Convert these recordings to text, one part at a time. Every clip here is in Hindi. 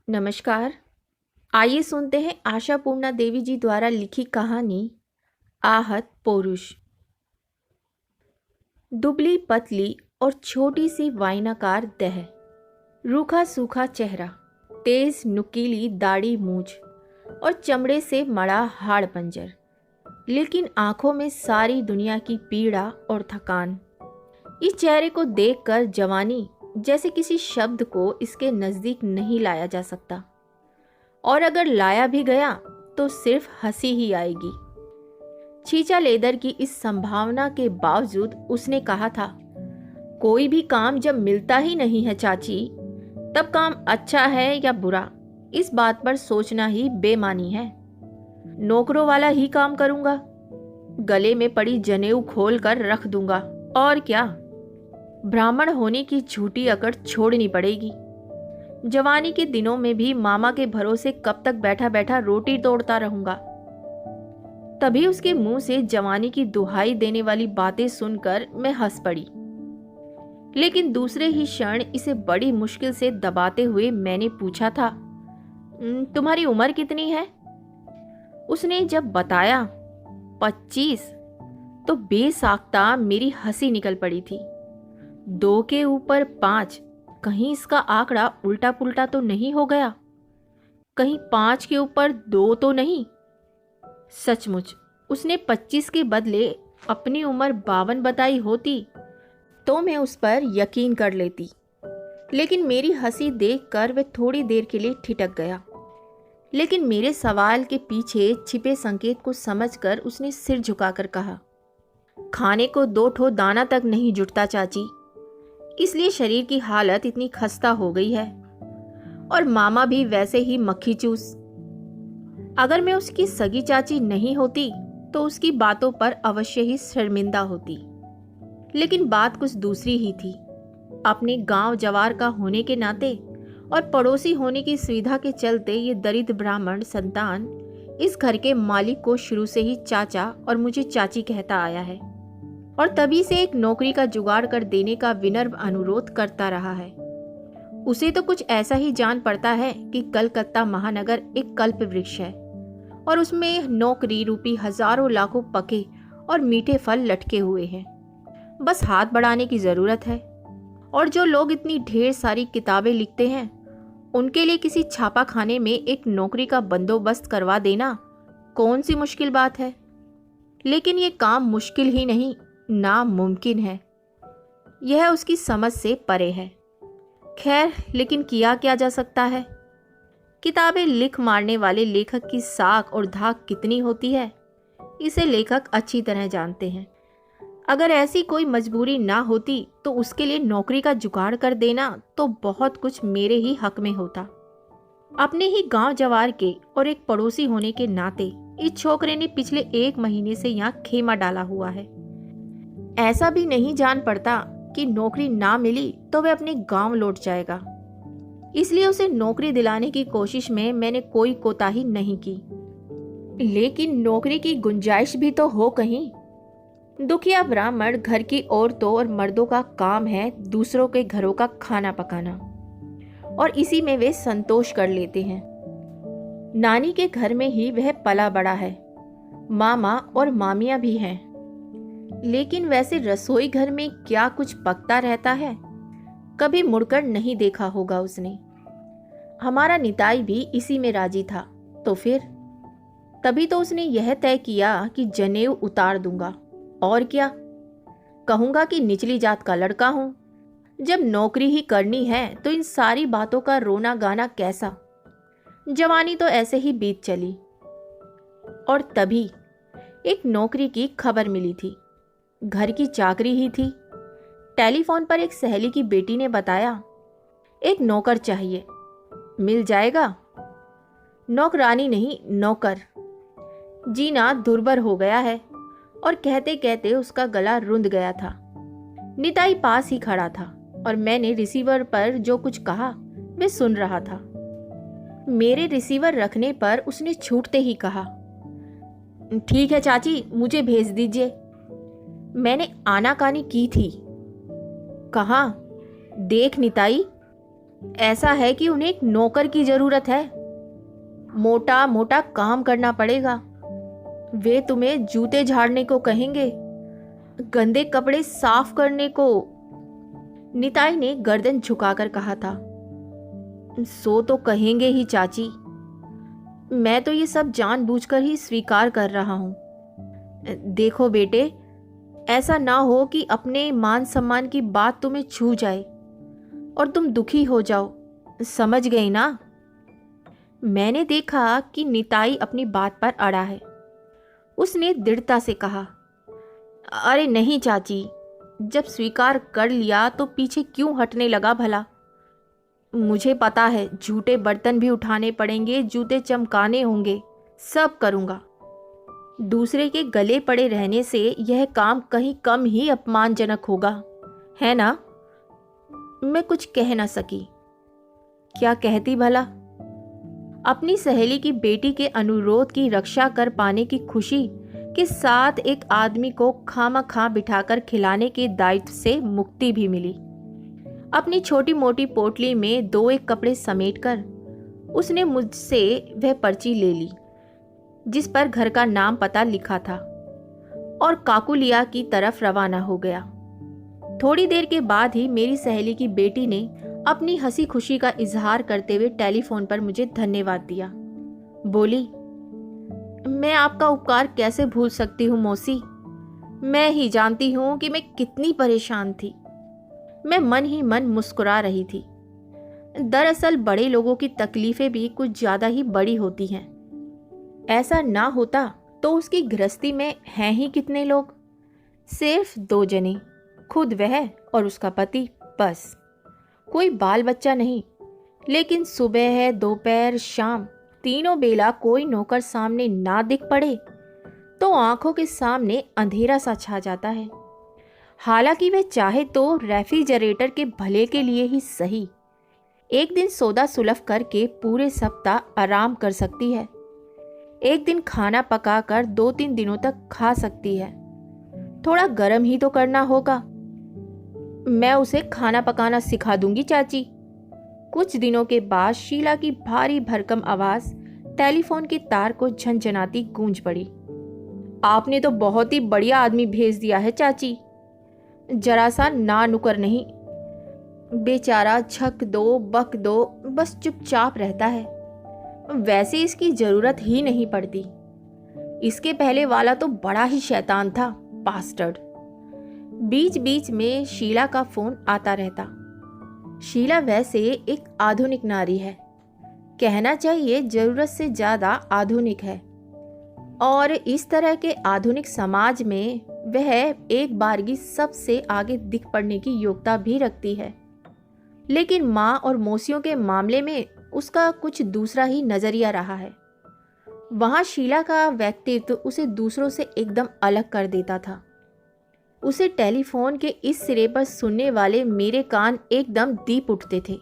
नमस्कार। आइए सुनते हैं आशा पूर्णा देवी जी द्वारा लिखी कहानी आहत पौरुष। दुबली पतली और छोटी सी वाइनाकार देह, रूखा सूखा चेहरा, तेज नुकीली दाढ़ी मूंछ और चमड़े से मड़ा हाड़ पंजर, लेकिन आंखों में सारी दुनिया की पीड़ा और थकान। इस चेहरे को देखकर जवानी जैसे किसी शब्द को इसके नज़दीक नहीं लाया जा सकता, और अगर लाया भी गया तो सिर्फ हंसी ही आएगी। छींचा लेदर की इस संभावना के बावजूद उसने कहा था, कोई भी काम जब मिलता ही नहीं है चाची, तब काम अच्छा है या बुरा इस बात पर सोचना ही बेमानी है। नौकरों वाला ही काम करूंगा, गले में पड़ी जनेऊ खोल कर रख दूंगा, और क्या। ब्राह्मण होने की झूठी अकड़ छोड़नी पड़ेगी। जवानी के दिनों में भी मामा के भरोसे कब तक बैठा बैठा रोटी तोड़ता रहूंगा। तभी उसके मुंह से जवानी की दुहाई देने वाली बातें सुनकर मैं हंस पड़ी, लेकिन दूसरे ही क्षण इसे बड़ी मुश्किल से दबाते हुए मैंने पूछा था, तुम्हारी उम्र कितनी है? उसने जब बताया 25, तो बेसाख्ता मेरी हंसी निकल पड़ी थी। 2 के ऊपर 5, कहीं इसका आंकड़ा उल्टा पुल्टा तो नहीं हो गया? कहीं 5 के ऊपर 2 तो नहीं? सचमुच उसने 25 के बदले अपनी उम्र 52 बताई होती तो मैं उस पर यकीन कर लेती, लेकिन मेरी हंसी देखकर वह थोड़ी देर के लिए ठिठक गया। लेकिन मेरे सवाल के पीछे छिपे संकेत को समझकर उसने सिर झुकाकर कहा, खाने को 2 ठो दाना तक नहीं जुटता चाची, इसलिए शरीर की हालत इतनी खस्ता हो गई है, और मामा भी वैसे ही मक्खी चूस। अगर मैं उसकी सगी चाची नहीं होती तो उसकी बातों पर अवश्य ही शर्मिंदा होती, लेकिन बात कुछ दूसरी ही थी। अपने गांव जवार का होने के नाते और पड़ोसी होने की सुविधा के चलते ये दरिद्र ब्राह्मण संतान इस घर के मालिक को शुरू से ही चाचा और मुझे चाची कहता आया है, और तभी से एक नौकरी का जुगाड़ कर देने का विनम्र अनुरोध करता रहा है। उसे तो कुछ ऐसा ही जान पड़ता है कि कलकत्ता महानगर एक कल्प वृक्ष है, और उसमें नौकरी रूपी हजारों लाखों पके और मीठे फल लटके हुए हैं। बस हाथ बढ़ाने की जरूरत है। और जो लोग इतनी ढेर सारी किताबें लिखते हैं, उनके लिए किसी छापा खाने में एक नौकरी का बंदोबस्त करवा देना कौन सी मुश्किल बात है। लेकिन ये काम मुश्किल ही नहीं, नामुमकिन है। यह उसकी समझ से परे है। खैर, लेकिन किया क्या जा सकता है? किताबें लिख मारने वाले लेखक की साख और धाक कितनी होती है, इसे लेखक अच्छी तरह जानते हैं। अगर ऐसी कोई मजबूरी ना होती तो उसके लिए नौकरी का जुगाड़ कर देना तो बहुत कुछ मेरे ही हक में होता। अपने ही गांव जवार के और एक पड़ोसी होने के नाते इस छोकरे ने पिछले 1 महीने से यहाँ खेमा डाला हुआ है। ऐसा भी नहीं जान पड़ता कि नौकरी ना मिली तो वह अपने गांव लौट जाएगा। इसलिए उसे नौकरी दिलाने की कोशिश में मैंने कोई कोताही नहीं की। लेकिन नौकरी की गुंजाइश भी तो हो कहीं। दुखिया ब्राह्मण घर की औरतों और मर्दों का काम है दूसरों के घरों का खाना पकाना, और इसी में वे संतोष कर लेते हैं। नानी के घर में ही वह पला बड़ा है, मामा और मामियां भी हैं, लेकिन वैसे रसोई घर में क्या कुछ पकता रहता है, कभी मुड़कर नहीं देखा होगा उसने। हमारा निताई भी इसी में राजी था, तो फिर तभी तो उसने यह तय किया कि जनेऊ उतार दूंगा, और क्या। कहूंगा कि निचली जात का लड़का हूं, जब नौकरी ही करनी है तो इन सारी बातों का रोना गाना कैसा। जवानी तो ऐसे ही बीत चली, और तभी एक नौकरी की खबर मिली थी। घर की चाकरी ही थी। टेलीफोन पर एक सहेली की बेटी ने बताया, एक नौकर चाहिए, मिल जाएगा? नौकरानी नहीं, नौकर। जीना दुर्बर हो गया है, और कहते कहते उसका गला रुंध गया था। निताई पास ही खड़ा था, और मैंने रिसीवर पर जो कुछ कहा वे सुन रहा था। मेरे रिसीवर रखने पर उसने छूटते ही कहा, ठीक है चाची, मुझे भेज दीजिए। मैंने आनाकानी की थी। कहाँ? देख निताई, ऐसा है कि उन्हें एक नौकर की जरूरत है। मोटा मोटा काम करना पड़ेगा। वे तुम्हें जूते झाड़ने को कहेंगे, गंदे कपड़े साफ करने को। निताई ने गर्दन झुकाकर कहा था। सो तो कहेंगे ही चाची। मैं तो ये सब जानबूझकर ही स्वीकार कर रहा हूं। देखो बेटे, ऐसा ना हो कि अपने मान सम्मान की बात तुम्हें छू जाए और तुम दुखी हो जाओ। समझ गई ना? मैंने देखा कि निताई अपनी बात पर अड़ा है। उसने दृढ़ता से कहा, अरे नहीं चाची, जब स्वीकार कर लिया तो पीछे क्यों हटने लगा भला? मुझे पता है, झूठे बर्तन भी उठाने पड़ेंगे, जूते चमकाने होंगे, सब करूँगा। दूसरे के गले पड़े रहने से यह काम कहीं कम ही अपमानजनक होगा, है ना? मैं कुछ कह ना सकी। क्या कहती भला? अपनी सहेली की बेटी के अनुरोध की रक्षा कर पाने की खुशी के साथ एक आदमी को खामखा बिठाकर खिलाने के दायित्व से मुक्ति भी मिली। अपनी छोटी मोटी पोटली में 2-1 कपड़े समेटकर उसने मुझसे वह पर्ची ले ली जिस पर घर का नाम पता लिखा था और काकुलिया की तरफ रवाना हो गया। थोड़ी देर के बाद ही मेरी सहेली की बेटी ने अपनी हंसी खुशी का इजहार करते हुए टेलीफोन पर मुझे धन्यवाद दिया। बोली, मैं आपका उपकार कैसे भूल सकती हूँ मौसी। मैं ही जानती हूँ कि मैं कितनी परेशान थी। मैं मन ही मन मुस्कुरा रही थी। दरअसल बड़े लोगों की तकलीफें भी कुछ ज्यादा ही बड़ी होती हैं। ऐसा ना होता तो उसकी गृहस्थी में हैं ही कितने लोग? सिर्फ 2 जने, खुद वह और उसका पति, बस। कोई बाल बच्चा नहीं। लेकिन सुबह है, दोपहर, शाम, तीनों बेला कोई नौकर सामने ना दिख पड़े तो आंखों के सामने अंधेरा सा छा जाता है। हालांकि वह चाहे तो रेफ्रिजरेटर के भले के लिए ही सही एक दिन सौदा सुलभ करके पूरे सप्ताह आराम कर सकती है। एक दिन खाना पकाकर 2-3 दिनों तक खा सकती है। थोड़ा गर्म ही तो करना होगा। मैं उसे खाना पकाना सिखा दूंगी चाची। कुछ दिनों के बाद शीला की भारी भरकम आवाज टेलीफोन के तार को झनझनाती गूंज पड़ी। आपने तो बहुत ही बढ़िया आदमी भेज दिया है चाची। जरा सा ना नुकर नहीं, बेचारा झक दो बक दो बस चुपचाप रहता है। वैसे इसकी जरूरत ही नहीं पड़ती। इसके पहले वाला तो बड़ा ही शैतान था, बास्टर्ड। बीच बीच में शीला का फोन आता रहता। शीला वैसे एक आधुनिक नारी है, कहना चाहिए जरूरत से ज्यादा आधुनिक है। और इस तरह के आधुनिक समाज में वह एक बारगी सबसे आगे दिख पड़ने की योग्यता भी रखती है। लेकिन माँ और मौसियों के मामले में उसका कुछ दूसरा ही नजरिया रहा है। वहां शीला का व्यक्तित्व उसे दूसरों से एकदम अलग कर देता था। उसे टेलीफोन के इस सिरे पर सुनने वाले मेरे कान एकदम दीप उठते थे।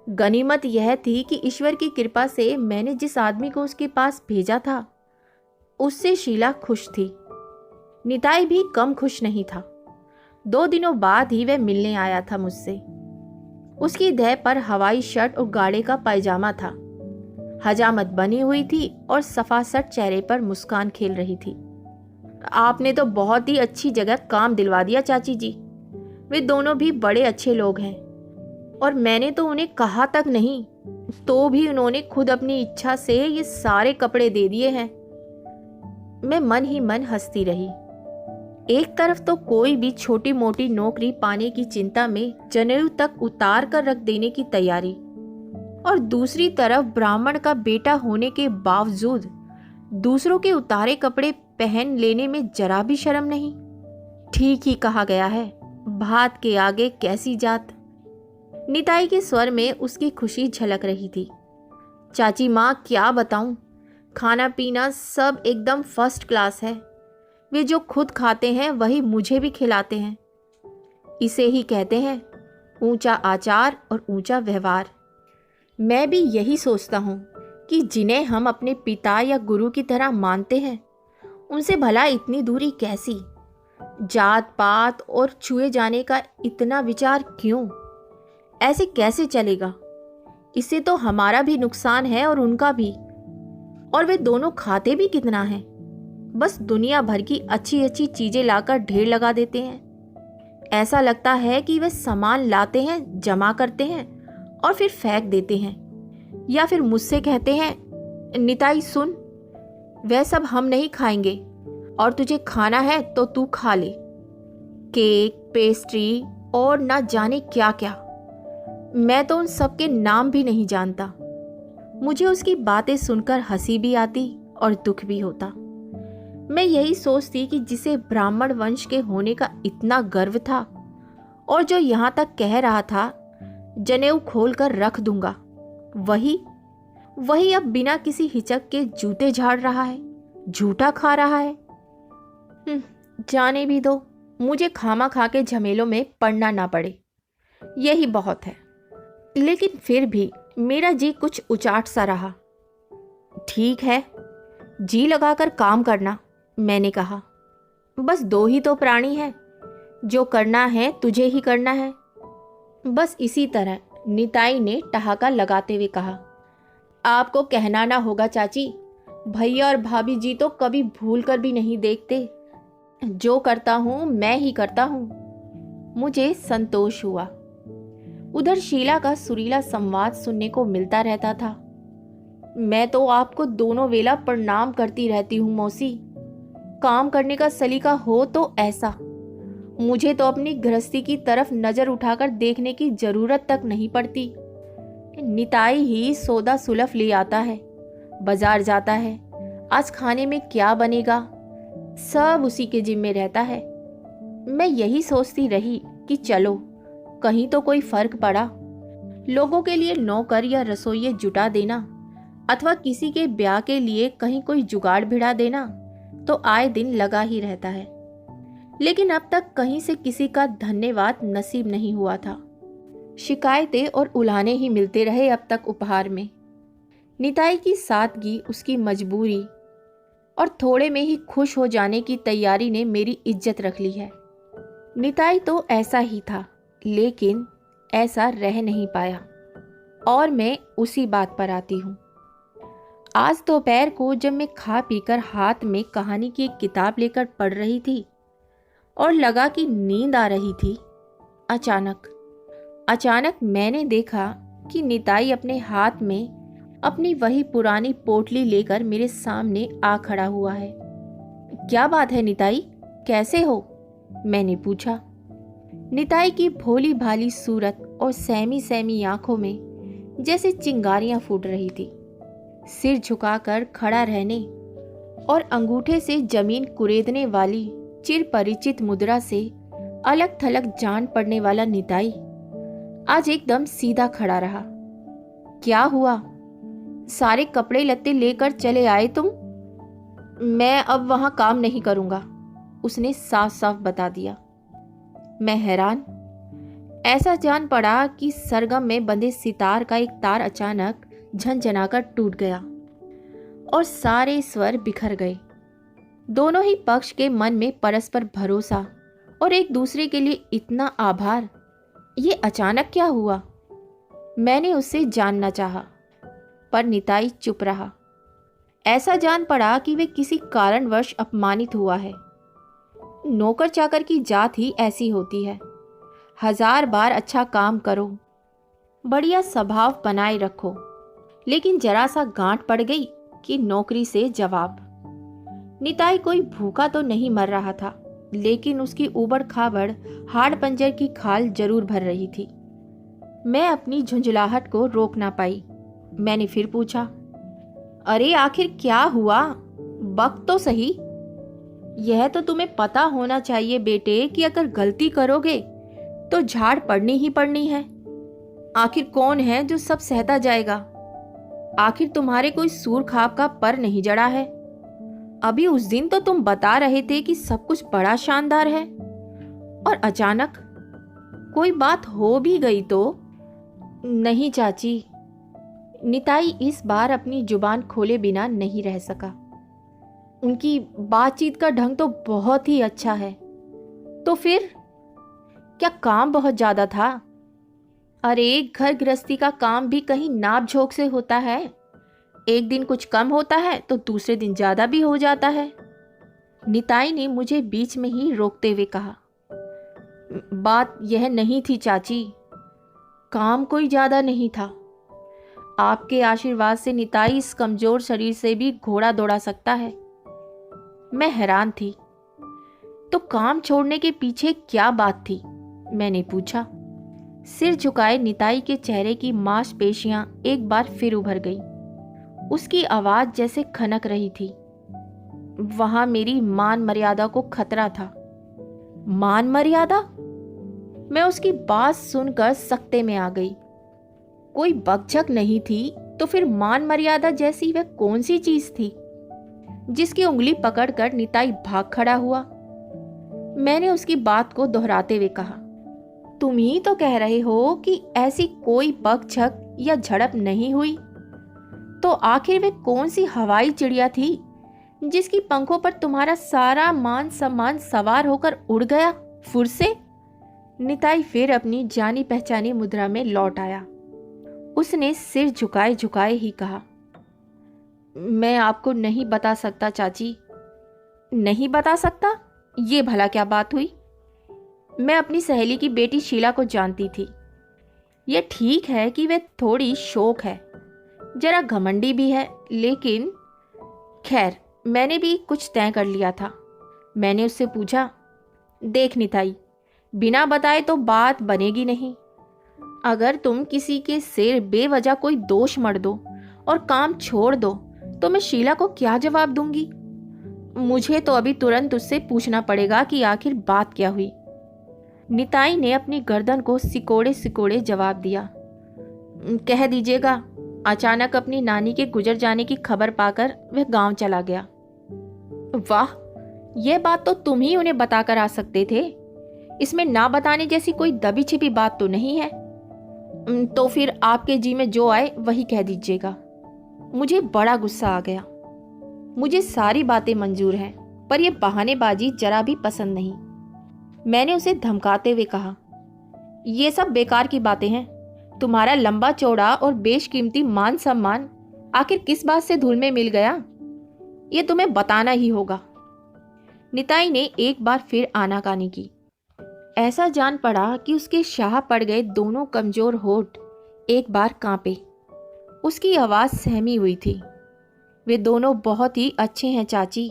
गनीमत यह थी कि ईश्वर की कृपा से मैंने जिस आदमी को उसके पास भेजा था उससे शीला खुश थी। निताई भी कम खुश नहीं था। 2 दिनों बाद ही वह मिलने आया था मुझसे। उसकी देह पर हवाई शर्ट और गाढ़े का पायजामा था। हजामत बनी हुई थी और सफासट चेहरे पर मुस्कान खेल रही थी। आपने तो बहुत ही अच्छी जगह काम दिलवा दिया चाची जी। वे दोनों भी बड़े अच्छे लोग हैं और मैंने तो उन्हें कहा तक नहीं, तो भी उन्होंने खुद अपनी इच्छा से ये सारे कपड़े दे दिए हैं। मैं मन ही मन हंसती रही। एक तरफ तो कोई भी छोटी मोटी नौकरी पाने की चिंता में जनेऊ तक उतार कर रख देने की तैयारी, और दूसरी तरफ ब्राह्मण का बेटा होने के बावजूद दूसरों के उतारे कपड़े पहन लेने में जरा भी शर्म नहीं। ठीक ही कहा गया है, भात के आगे कैसी जात। निताई के स्वर में उसकी खुशी झलक रही थी। चाची माँ क्या बताऊं, खाना पीना सब एकदम फर्स्ट क्लास है। वे जो खुद खाते हैं वही मुझे भी खिलाते हैं। इसे ही कहते हैं ऊंचा आचार और ऊंचा व्यवहार। मैं भी यही सोचता हूँ कि जिन्हें हम अपने पिता या गुरु की तरह मानते हैं उनसे भला इतनी दूरी कैसी? जात पात और छुए जाने का इतना विचार क्यों? ऐसे कैसे चलेगा? इससे तो हमारा भी नुकसान है और उनका भी। और वे दोनों खाते भी कितना हैं? बस दुनिया भर की अच्छी अच्छी चीजें लाकर ढेर लगा देते हैं। ऐसा लगता है कि वे सामान लाते हैं, जमा करते हैं और फिर फेंक देते हैं, या फिर मुझसे कहते हैं, निताई सुन, वह सब हम नहीं खाएंगे और तुझे खाना है तो तू खा ले। केक, पेस्ट्री और ना जाने क्या क्या। मैं तो उन सब के नाम भी नहीं जानता। मुझे उसकी बातें सुनकर हंसी भी आती और दुख भी होता। मैं यही सोचती कि जिसे ब्राह्मण वंश के होने का इतना गर्व था और जो यहाँ तक कह रहा था जनेऊ खोल कर रख दूंगा, वही अब बिना किसी हिचक के जूते झाड़ रहा है, झूठा खा रहा है। जाने भी दो, मुझे खामा खा के झमेलों में पड़ना ना पड़े, यही बहुत है। लेकिन फिर भी मेरा जी कुछ उचाट सा रहा। ठीक है, जी लगाकर काम करना, मैंने कहा। बस 2 ही तो प्राणी हैं, जो करना है तुझे ही करना है। बस इसी तरह निताई ने ठहाका लगाते हुए कहा, आपको कहना ना होगा चाची, भैया और भाभी जी तो कभी भूल कर भी नहीं देखते। जो करता हूँ मैं ही करता हूँ। मुझे संतोष हुआ। उधर शीला का सुरीला संवाद सुनने को मिलता रहता था। मैं तो आपको दोनों वेला प्रणाम करती रहती हूँ मौसी। काम करने का सलीका हो तो ऐसा। मुझे तो अपनी गृहस्थी की तरफ नजर उठाकर देखने की जरूरत तक नहीं पड़ती। निताई ही सौदा सुलफ ले आता है, बाजार जाता है, आज खाने में क्या बनेगा, सब उसी के जिम्मे रहता है। मैं यही सोचती रही कि चलो कहीं तो कोई फर्क पड़ा। लोगों के लिए नौकर या रसोइये जुटा देना अथवा किसी के ब्याह के लिए कहीं कोई जुगाड़ भिड़ा देना तो आए दिन लगा ही रहता है। लेकिन अब तक कहीं से किसी का धन्यवाद नसीब नहीं हुआ था। शिकायतें और उलाहने ही मिलते रहे अब तक उपहार में। निताई की सादगी, उसकी मजबूरी और थोड़े में ही खुश हो जाने की तैयारी ने मेरी इज्जत रख ली है। निताई तो ऐसा ही था, लेकिन ऐसा रह नहीं पाया। और मैं उसी बात पर आती हूँ। आज दोपहर को जब मैं खा पीकर हाथ में कहानी की एक किताब लेकर पढ़ रही थी और लगा कि नींद आ रही थी, अचानक मैंने देखा कि निताई अपने हाथ में अपनी वही पुरानी पोटली लेकर मेरे सामने आ खड़ा हुआ है। क्या बात है निताई, कैसे हो? मैंने पूछा। निताई की भोली भाली सूरत और सहमी सहमी आंखों में जैसे चिंगारियां फूट रही थी। सिर झुकाकर खड़ा रहने और अंगूठे से जमीन कुरेदने वाली चिर परिचित मुद्रा से अलग थलग जान पड़ने वाला निताई आज एकदम सीधा खड़ा रहा। क्या हुआ? सारे कपड़े लत्ते लेकर चले आए तुम? मैं अब वहां काम नहीं करूंगा, उसने साफ साफ बता दिया। मैं हैरान। ऐसा जान पड़ा कि सरगम में बंधे सितार का एक तार अचानक झनझनाकर टूट गया और सारे स्वर बिखर गए। दोनों ही पक्ष के मन में परस्पर भरोसा और एक दूसरे के लिए इतना आभार। ये अचानक क्या हुआ? मैंने उससे जानना चाहा, पर निताई चुप रहा। ऐसा जान पड़ा कि वे किसी कारणवश अपमानित हुआ है। नौकर चाकर की जात ही ऐसी होती है। 1000 बार अच्छा काम करो, बढ़िया स्वभाव बनाए रखो, लेकिन जरा सा गांठ पड़ गई कि नौकरी से जवाब। निताई कोई भूखा तो नहीं मर रहा था, लेकिन उसकी उबड़ खाबड़ हाड़ पंजर की खाल जरूर भर रही थी। मैं अपनी झुंझलाहट को रोक ना पाई। मैंने फिर पूछा, अरे आखिर क्या हुआ? बक तो सही। यह तो तुम्हें पता होना चाहिए बेटे कि अगर गलती करोगे तो झाड़ पड़नी ही पड़नी है। आखिर कौन है जो सब सहता जाएगा? आखिर तुम्हारे कोई सूर खाप का पर नहीं जड़ा है। अभी उस दिन तो तुम बता रहे थे कि सब कुछ बड़ा शानदार है, और अचानक कोई बात हो भी गई तो? नहीं चाची। निताई इस बार अपनी जुबान खोले बिना नहीं रह सका। उनकी बातचीत का ढंग तो बहुत ही अच्छा है। तो फिर क्या काम बहुत ज्यादा था? अरे घर गृहस्थी का काम भी कहीं नाप झोंक से होता है। एक दिन कुछ कम होता है तो दूसरे दिन ज़्यादा भी हो जाता है। निताई ने मुझे बीच में ही रोकते हुए कहा, बात यह नहीं थी चाची, काम कोई ज़्यादा नहीं था। आपके आशीर्वाद से निताई इस कमज़ोर शरीर से भी घोड़ा दौड़ा सकता है। मैं हैरान थी। तो काम छोड़ने के पीछे क्या बात थी, मैंने पूछा। सिर झुकाए निताई के चेहरे की मांसपेशियां एक बार फिर उभर गई। उसकी आवाज जैसे खनक रही थी। वहां मेरी मान मर्यादा को खतरा था। मान मर्यादा? मैं उसकी बात सुनकर सकते में आ गई। कोई बकझक नहीं थी तो फिर मान मर्यादा जैसी वह कौन सी चीज थी जिसकी उंगली पकड़कर निताई भाग खड़ा हुआ। मैंने उसकी बात को दोहराते हुए कहा, तुम ही तो कह रहे हो कि ऐसी कोई बकझक या झड़प नहीं हुई, तो आखिर वे कौन सी हवाई चिड़िया थी जिसकी पंखों पर तुम्हारा सारा मान सम्मान सवार होकर उड़ गया फुर से? निताई फिर अपनी जानी पहचानी मुद्रा में लौट आया। उसने सिर झुकाए झुकाए ही कहा, मैं आपको नहीं बता सकता चाची। नहीं बता सकता? ये भला क्या बात हुई? मैं अपनी सहेली की बेटी शीला को जानती थी। ये ठीक है कि वह थोड़ी शौक है, जरा घमंडी भी है, लेकिन खैर मैंने भी कुछ तय कर लिया था। मैंने उससे पूछा, देख निताई, बिना बताए तो बात बनेगी नहीं। अगर तुम किसी के सिर बेवजह कोई दोष मढ़ दो और काम छोड़ दो तो मैं शीला को क्या जवाब दूंगी? मुझे तो अभी तुरंत उससे पूछना पड़ेगा कि आखिर बात क्या हुई। निताई ने अपनी गर्दन को सिकोड़े सिकोड़े जवाब दिया, कह दीजिएगा, अचानक अपनी नानी के गुजर जाने की खबर पाकर वह गांव चला गया। वाह, यह बात तो तुम ही उन्हें बताकर आ सकते थे। इसमें ना बताने जैसी कोई दबी छिपी बात तो नहीं है। तो फिर आपके जी में जो आए वही कह दीजिएगा। मुझे बड़ा गुस्सा आ गया। मुझे सारी बातें मंजूर हैं, पर यह बहानेबाजी जरा भी पसंद नहीं। मैंने उसे धमकाते हुए कहा, ये सब बेकार की बातें हैं। तुम्हारा लंबा चौड़ा और बेशकीमती मान सम्मान आखिर किस बात से धूल में मिल गया, ये तुम्हें बताना ही होगा। निताई ने एक बार फिर आनाकानी की। ऐसा जान पड़ा कि उसके शाह पड़ गए दोनों कमजोर होठ एक बार कांपे। उसकी आवाज सहमी हुई थी। वे दोनों बहुत ही अच्छे हैं चाची,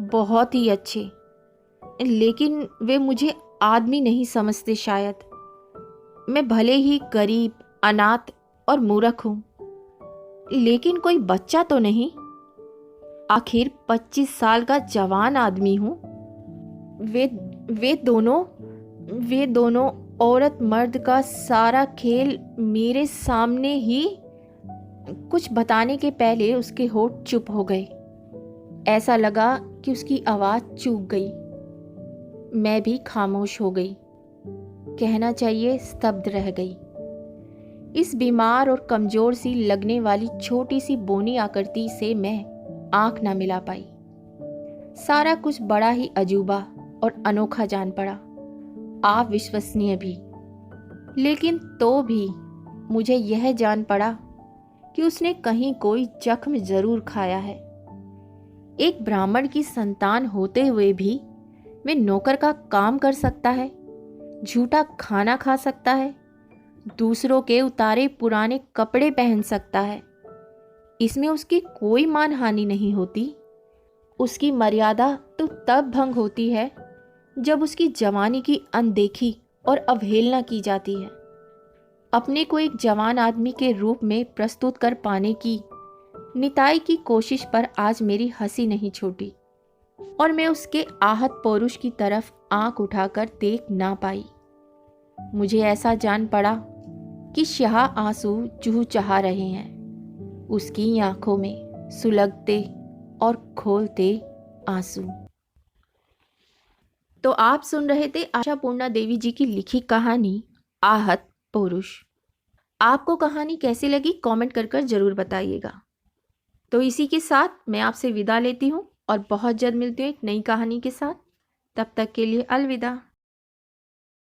बहुत ही अच्छे, लेकिन वे मुझे आदमी नहीं समझते शायद। मैं भले ही गरीब, अनाथ और मूर्ख हूं, लेकिन कोई बच्चा तो नहीं। आखिर 25 साल का जवान आदमी हूं। वे दोनों औरत मर्द का सारा खेल मेरे सामने ही। कुछ बताने के पहले उसके होठ चुप हो गए। ऐसा लगा कि उसकी आवाज चूक गई। मैं भी खामोश हो गई, कहना चाहिए स्तब्ध रह गई। इस बीमार और कमजोर सी लगने वाली छोटी सी बोनी आकृति से मैं आंख ना मिला पाई। सारा कुछ बड़ा ही अजूबा और अनोखा जान पड़ा, अविश्वसनीय भी। लेकिन तो भी मुझे यह जान पड़ा कि उसने कहीं कोई जख्म जरूर खाया है। एक ब्राह्मण की संतान होते हुए भी वे नौकर का काम कर सकता है, झूठा खाना खा सकता है, दूसरों के उतारे पुराने कपड़े पहन सकता है। इसमें उसकी कोई मानहानि नहीं होती। उसकी मर्यादा तो तब भंग होती है जब उसकी जवानी की अनदेखी और अवहेलना की जाती है। अपने को एक जवान आदमी के रूप में प्रस्तुत कर पाने की निताई की कोशिश पर आज मेरी हंसी नहीं छूटी और मैं उसके आहत पौरुष की तरफ आंख उठाकर देख ना पाई। मुझे ऐसा जान पड़ा कि शाह आंसू चूह चाह रहे हैं उसकी आंखों में, सुलगते और खोलते आंसू। तो आप सुन रहे थे आशापूर्णा देवी जी की लिखी कहानी आहत पौरुष। आपको कहानी कैसी लगी कमेंट कर जरूर बताइएगा। तो इसी के साथ मैं आपसे विदा लेती हूँ और बहुत जल्द मिलती हूँ एक नई कहानी के साथ। तब तक के लिए अलविदा।